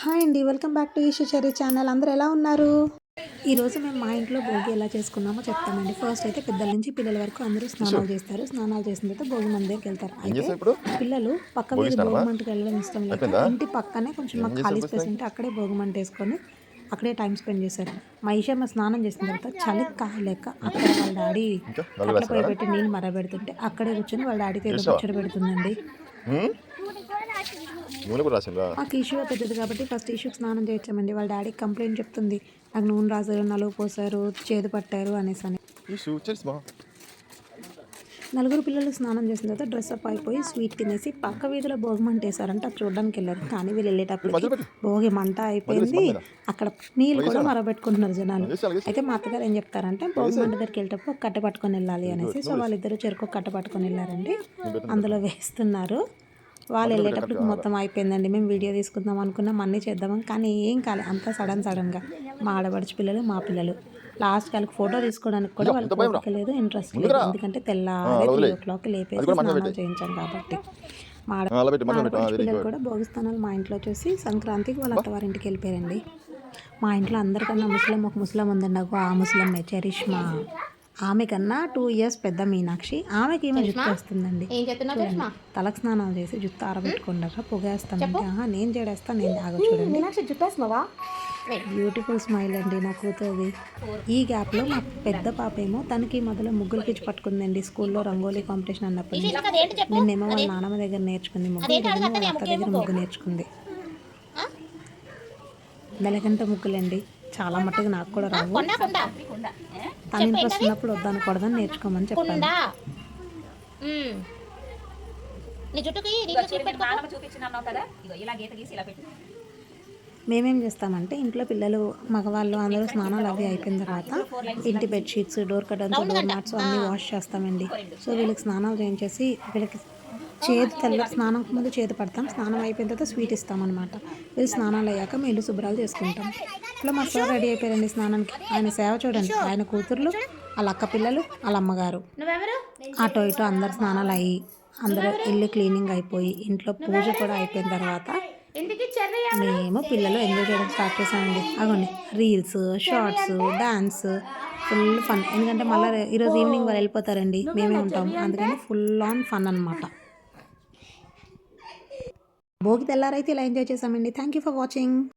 Hi అండి, welcome back to Eshwari channel. అందరూ ఎలా ఉన్నారు? ఈరోజు మేము మా ఇంట్లో భోగి ఎలా చేసుకున్నామో చెప్తామండి. ఫస్ట్ అయితే పెద్దల నుంచి పిల్లల వరకు అందరూ స్నానాలు చేస్తారు. స్నానాలు చేసిన తర్వాత భోగి మంట దగ్గరికి వెళ్తారు. అయితే పిల్లలు పక్క వీధి భోగి మంటకి వెళ్ళడం ఇష్టం లేక ఇంటి పక్కనే కొంచెం మాకు ఖాళీ స్పేస్ ఉంటే అక్కడే భోగి మంట వేసుకొని అక్కడే టైం స్పెండ్ చేశారు. మా ఈషమ్మ స్నానం చేసిన తర్వాత చలి కాయలేక అక్కడ వాళ్ళ డాడీ కట్ల పొయ్యి పెట్టి నీళ్ళు మరబెడుతుంటే అక్కడే కూర్చొని వాళ్ళ డాడీతో ఏదో ముచ్చట పెడుతుందండి. మాకు ఇష్యూ పెద్దది కాబట్టి ఫస్ట్ ఇష్యూకి స్నానం చేయించామండి. వాళ్ళ డాడీకి కంప్లైంట్ చెప్తుంది, నాకు నూనె రాసారు, నలుగు పోసారు, చేదు పట్టారు అనేసి అని. నలుగురు పిల్లలు స్నానం చేసిన తర్వాత డ్రెస్అప్ అయిపోయి స్వీట్ తినేసి పక్క వీధిలో భోగి మంట వేసారంటే అది చూడడానికి వెళ్ళారు. కానీ వీళ్ళు వెళ్ళేటప్పుడు భోగి మంట అయిపోయింది, అక్కడ నీళ్ళు కూడా మరబెట్టుకుంటున్నారు జనాలు. అయితే మా అత్తగారు ఏం చెప్తారంటే భోగి మంట దగ్గరికి వెళ్ళేటప్పుడు కట్ట పట్టుకొని వెళ్ళాలి అనేసి. సో వాళ్ళిద్దరు చెరుకు కట్ట పట్టుకొని వెళ్ళారండి, అందులో వేస్తున్నారు. వాళ్ళు వెళ్ళేటప్పుడు మొత్తం అయిపోయిందండి. మేము వీడియో తీసుకుందాం అనుకున్నాం, అన్నీ చేద్దామని, కానీ ఏం కాలే, అంతా సడన్గా మా ఆడబడిచి పిల్లలు మా పిల్లలు లాస్ట్ వాళ్ళకి ఫోటో తీసుకోవడానికి కూడా వాళ్ళకి ఓపిక లేదు, ఇంట్రెస్ట్ లేదు. ఎందుకంటే తెల్లారే 3 లేపేసి స్నానాలు చేయించాం కాబట్టి. మా ఆడబడిచి పిల్లలు కూడా భోగిస్థానాలు మా ఇంట్లో చూసి సంక్రాంతికి వాళ్ళ అత్తవారింటికి వెళ్ళిపోయారండి. మా ఇంట్లో అందరికన్నా ఒక ముసలం ఉందండి, నాకు ఆ ముసలం చరిష్మా. ఆమె కన్నా 2 years పెద్ద మీనాక్షి. ఆమెకి ఏమో జుట్టు వస్తుందండి. తలకు స్నానం చేసి జుట్టు ఆరబెట్టుకుండగా పొగేస్తామంటే నేను చేడేస్తా, నేను ఆగ చూడండి. బ్యూటిఫుల్ స్మైల్ అండి నా కూతురుది. ఈ గ్యాప్లో మా పెద్ద పాప ఏమో తనకి మొదలు ముగ్గులు పిచ్చి పట్టుకుందండి. స్కూల్లో రంగోలీ కాంపిటీషన్ అన్నప్పుడు నిన్నేమో వాళ్ళ నాన్నమ్మ దగ్గర నేర్చుకుంది ముగ్గు, వాళ్ళ అత్త దగ్గర ముగ్గు నేర్చుకుంది. నెలగంట ముగ్గులండి, చాలా మట్టుకు నాకు కూడా రావు. తన ఇంట్రెస్ట్ ఉన్నప్పుడు వద్దనకూడదని నేర్చుకోమని చెప్పాను. మేమేం చేస్తామంటే ఇంట్లో పిల్లలు మగవాళ్ళు అందరూ స్నానాలు అవి అయిపోయిన తర్వాత ఇంటి bedsheets, door curtains, door mats అన్నీ వాష్ చేస్తామండి. సో వీళ్ళకి స్నానాలు చేయించేసి వీళ్ళకి స్నానం ముందు చేతి పడతాం, స్నానం అయిపోయిన తర్వాత స్వీట్ ఇస్తామన్నమాట. వీళ్ళు స్నానాలు అయ్యాక మేము ఇల్లు శుభ్రాలు చేసుకుంటాం. ఇట్లా మా సార్ రెడీ అయిపోయారండి స్నానానికి. ఆయన సేవ చూడండి, ఆయన కూతుర్లు, వాళ్ళ అక్క పిల్లలు, వాళ్ళ అమ్మగారు, అటో ఇటో అందరు స్నానాలు అయ్యి అందరూ ఇల్లు క్లీనింగ్ అయిపోయి ఇంట్లో పూజ కూడా అయిపోయిన తర్వాత మేము పిల్లలు ఎంజాయ్ చేయడం స్టార్ట్ చేసామండి. అగోండి reels, shorts, dance, full fun. ఎందుకంటే మళ్ళీ ఈరోజు ఈవినింగ్ వాళ్ళు వెళ్ళిపోతారండి, మేమే ఉంటాం, అందుకని ఫుల్ ఆన్ ఫన్ అనమాట. భోగి తెల్లారైతే ఇలా ఎంజాయ్ చేసామండి. Thank you for watching.